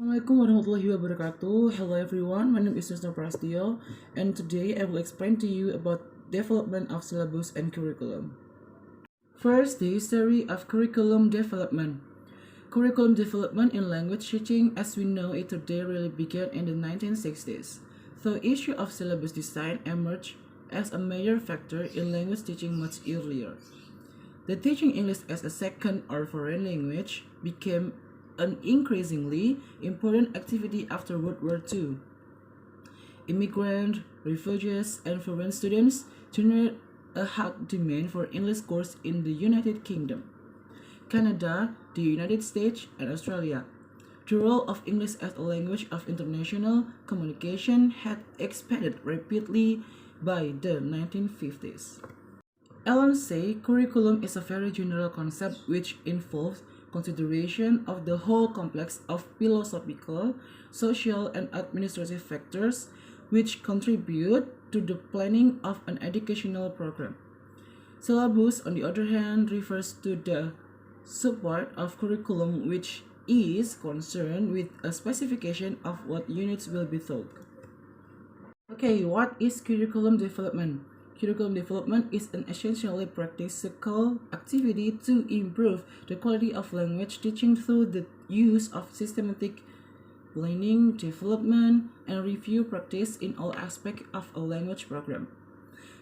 Assalamualaikum warahmatullahi wabarakatuh. Hello everyone, my name is Mr. Prastio, and today I will explain to you about development of syllabus and curriculum. First, the history of curriculum development. Curriculum development in language teaching as we know it today really began in the 1960s. The issue of syllabus design emerged as a major factor in language teaching much earlier. The teaching English as a second or foreign language became an increasingly important activity after World War II. Immigrant, refugees, and foreign students generate a high demand for English courses in the United Kingdom, Canada, the United States, and Australia. The role of English as a language of international communication had expanded rapidly by the 1950s. Alan say curriculum is a very general concept which involves consideration of the whole complex of philosophical, social, and administrative factors which contribute to the planning of an educational program. Syllabus, on the other hand, refers to the subpart of curriculum which is concerned with a specification of what units will be taught. Okay, what is curriculum development? Curriculum development is an essentially practical activity to improve the quality of language teaching through the use of systematic planning, development, and review practice in all aspects of a language program.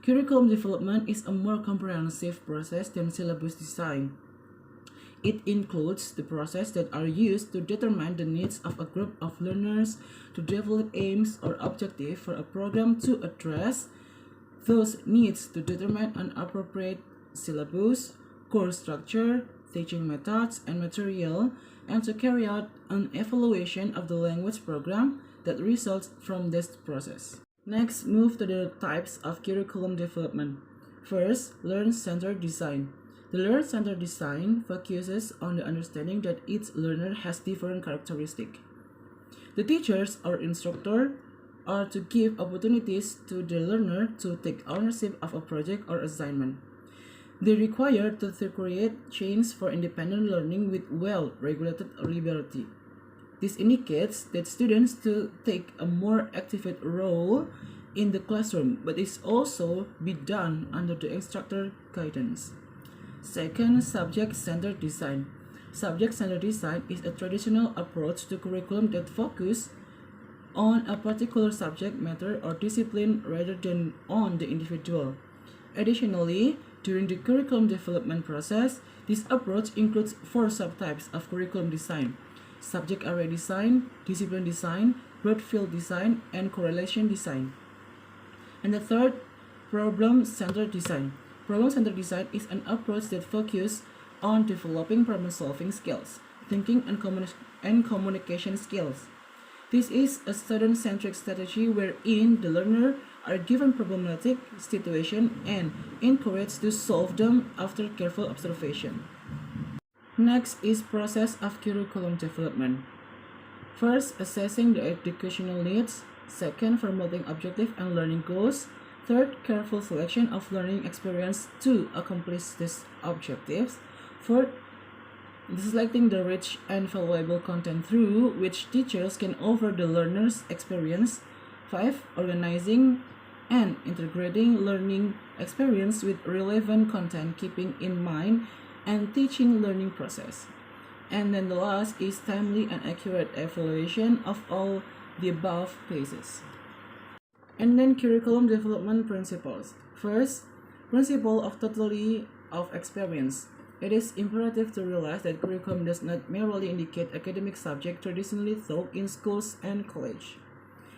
Curriculum development is a more comprehensive process than syllabus design. It includes the processes that are used to determine the needs of a group of learners, to develop aims or objectives for a program, to address those needs, to determine an appropriate syllabus, course structure, teaching methods, and material, and to carry out an evaluation of the language program that results from this process. Next, move to the types of curriculum development. First, learner-centered design. The learner-centered design focuses on the understanding that each learner has different characteristics. The teachers or instructor are to give opportunities to the learner to take ownership of a project or assignment. They require to create chains for independent learning with well-regulated liberty. This indicates that students to take a more active role in the classroom, but it also be done under the instructor guidance. Second, subject-centered design. Subject-centered design is a traditional approach to curriculum that focuses on a particular subject matter or discipline rather than on the individual. Additionally, during the curriculum development process, this approach includes 4 subtypes of curriculum design: subject area design, discipline design, broad field design, and correlation design. And the third, problem-centered design. Problem-centered design is an approach that focuses on developing problem-solving skills, thinking and communication skills. This is a student-centric strategy wherein the learner are given problematic situations and encouraged to solve them after careful observation. Next is process of curriculum development. First, assessing the educational needs. Second, formulating objective and learning goals. Third, careful selection of learning experience to accomplish these objectives. Fourth, selecting the rich and valuable content through which teachers can offer the learner's experience. 5. Organizing and integrating learning experience with relevant content, keeping in mind and teaching learning process. And then the last is timely and accurate evaluation of all the above phases. And then curriculum development principles. First, principle of totality of experience. It is imperative to realize that curriculum does not merely indicate academic subjects traditionally taught in schools and college.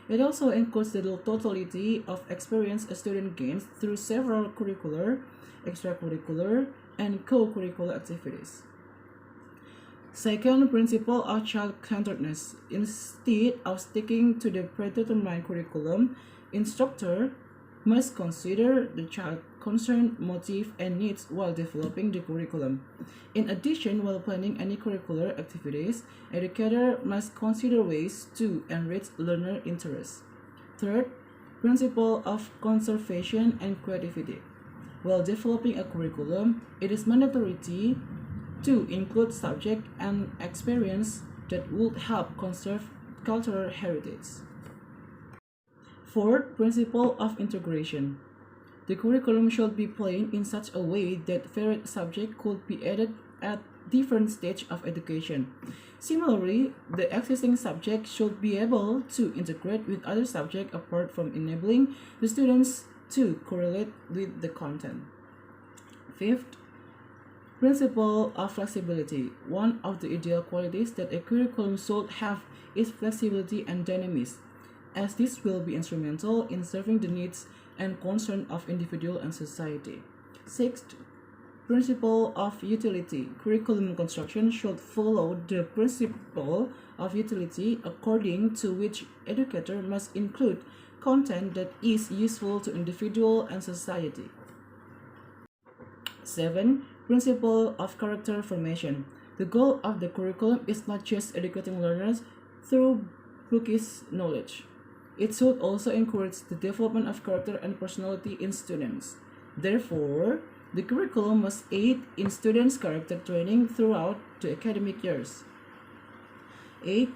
It also includes the totality of experience a student gains through several curricular, extracurricular, and co-curricular activities. Second, principle of child-centeredness. Instead of sticking to the predetermined curriculum, instructor must consider the child concern, motive, and needs while developing the curriculum. In addition, while planning any curricular activities, educator must consider ways to enrich learner interests. Third, principle of conservation and creativity. While developing a curriculum, it is mandatory to include subject and experience that would help conserve cultural heritage. Fourth, principle of integration. The curriculum should be planned in such a way that varied subjects could be added at different stages of education. Similarly, the existing subject should be able to integrate with other subjects apart from enabling the students to correlate with the content. Fifth, principle of flexibility. One of the ideal qualities that a curriculum should have is flexibility and dynamism, as this will be instrumental in serving the needs and concerns of individual and society. Sixth, principle of utility. Curriculum construction should follow the principle of utility, according to which educator must include content that is useful to individual and society. 7. Principle of character formation. The goal of the curriculum is not just educating learners through bookish knowledge. It should also encourage the development of character and personality in students. Therefore, the curriculum must aid in students' character training throughout the academic years. 8.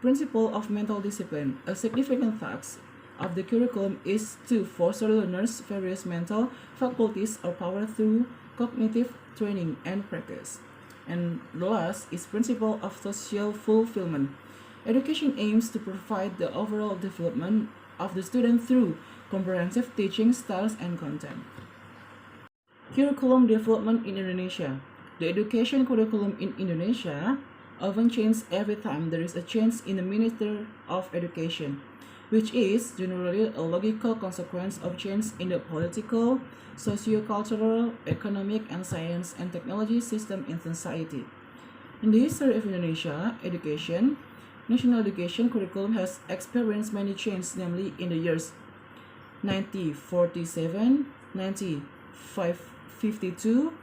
Principle of mental discipline. A significant task of the curriculum is to foster learners' various mental faculties or power through cognitive training and practice. And the last is principle of social fulfillment. Education aims to provide the overall development of the student through comprehensive teaching styles and content. Curriculum development in Indonesia. The education curriculum in Indonesia often changes every time there is a change in the Minister of Education, which is generally a logical consequence of change in the political, socio-cultural, economic, and science and technology system in society. In the history of Indonesia, national education curriculum has experienced many changes, namely in the years 1947, 1952,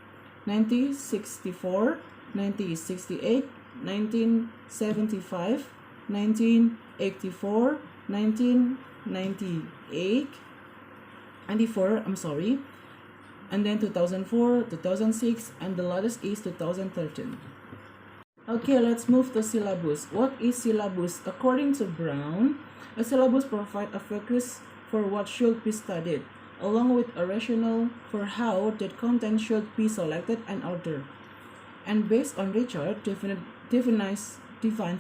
1964, 1968, 1975, 1984, 1998, and then 2004, 2006, and the latest is 2013. Okay, let's move to syllabus. What is syllabus? According to Brown, a syllabus provides a focus for what should be studied, along with a rationale for how that content should be selected and ordered. And based on Richard, defines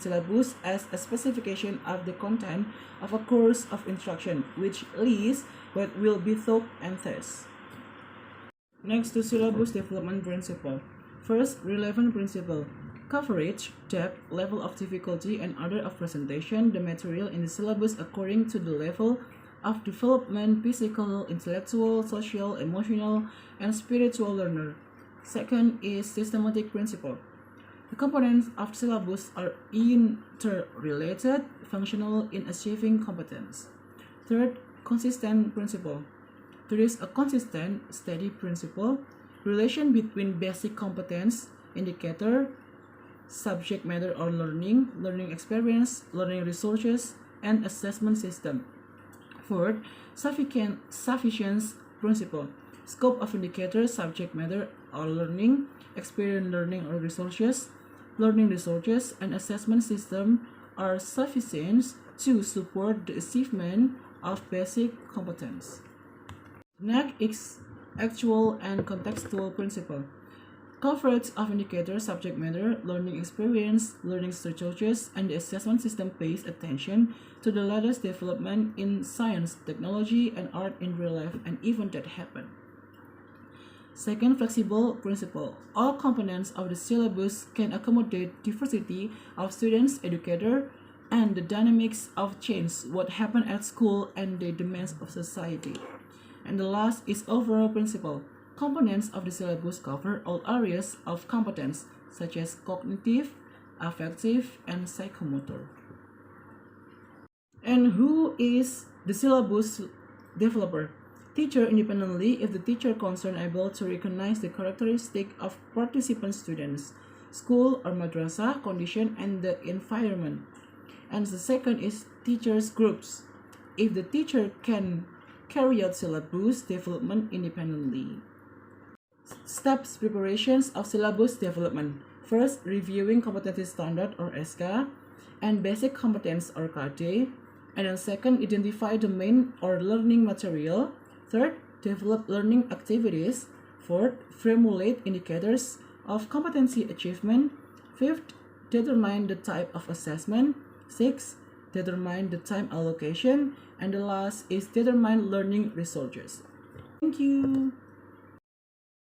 syllabus as a specification of the content of a course of instruction, which lists what will be taught and taught. Next to syllabus development principle. First, relevant principle. Coverage, depth, level of difficulty, and order of presentation the material in the syllabus according to the level of development, physical, intellectual, social, emotional, and spiritual learner. Second is systematic principle. The components of syllabus are interrelated, functional in achieving competence. Third, consistent principle. There is a consistent, steady principle, relation between basic competence, indicator, subject matter or learning, learning experience, learning resources, and assessment system. Fourth, sufficiency principle. Scope of indicator, subject matter or learning, experience learning or resources, learning resources, and assessment system are sufficient to support the achievement of basic competence. Next is actual and contextual principle. Coverage of indicator, subject matter, learning experience, learning resources, and the assessment system pays attention to the latest development in science, technology, and art in real life and events that happen. Second, flexible principle. All components of the syllabus can accommodate diversity of students, educator, and the dynamics of change, what happen at school, and the demands of society. And the last is overall principle. Components of the syllabus cover all areas of competence, such as cognitive, affective, and psychomotor. And who is the syllabus developer? Teacher independently if the teacher concerned able to recognize the characteristic of participant students, school or madrasah condition, and the environment. And the second is teachers groups. If the teacher can carry out syllabus development independently. Steps preparations of syllabus development. First, reviewing competency standard or SK and basic competence or KD. And then second, identify the main or learning material. Third, develop learning activities. Fourth, formulate indicators of competency achievement. Fifth, determine the type of assessment. Sixth, determine the time allocation. And the last is determine learning resources. Thank you.